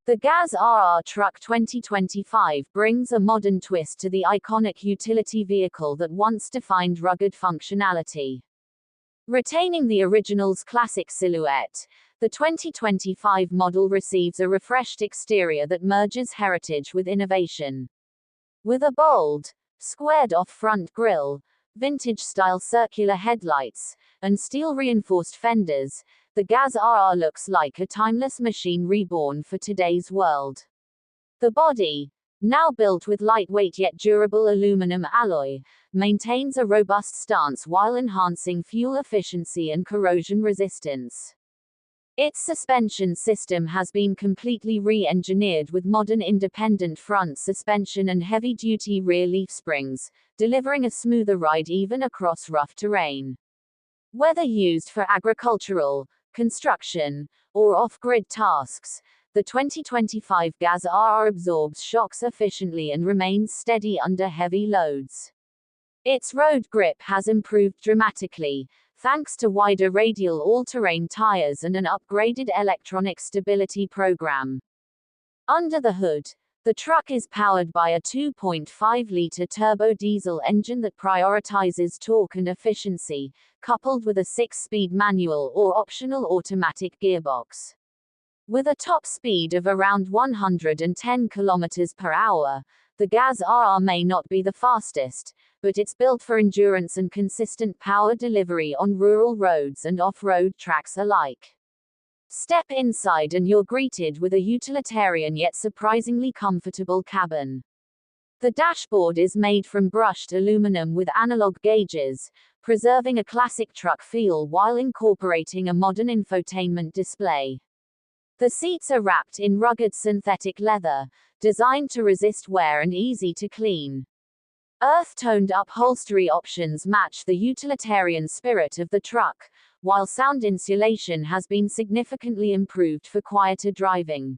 The GAZ-AA Truck 2025 brings a modern twist to the iconic utility vehicle that once defined rugged functionality. Retaining the original's classic silhouette, the 2025 model receives a refreshed exterior that merges heritage with innovation. With a bold, squared-off front grille, vintage-style circular headlights, and steel-reinforced fenders, the GAZ-AA looks like a timeless machine reborn for today's world. The body, now built with lightweight yet durable aluminum alloy, maintains a robust stance while enhancing fuel efficiency and corrosion resistance. Its suspension system has been completely re-engineered with modern independent front suspension and heavy-duty rear leaf springs, delivering a smoother ride even across rough terrain. Whether used for agricultural, construction, or off-grid tasks, the 2025 GAZ-AA absorbs shocks efficiently and remains steady under heavy loads. Its road grip has improved dramatically, thanks to wider radial all-terrain tires and an upgraded electronic stability program. Under the hood, the truck is powered by a 2.5-liter turbo diesel engine that prioritizes torque and efficiency, coupled with a 6-speed manual or optional automatic gearbox. With a top speed of around 110 km per hour, the GAZ-AA may not be the fastest, but it's built for endurance and consistent power delivery on rural roads and off-road tracks alike. Step inside and you're greeted with a utilitarian yet surprisingly comfortable cabin. The dashboard is made from brushed aluminum with analog gauges, preserving a classic truck feel while incorporating a modern infotainment display. The seats are wrapped in rugged synthetic leather, designed to resist wear and easy to clean. Earth-toned upholstery options match the utilitarian spirit of the truck, while sound insulation has been significantly improved for quieter driving.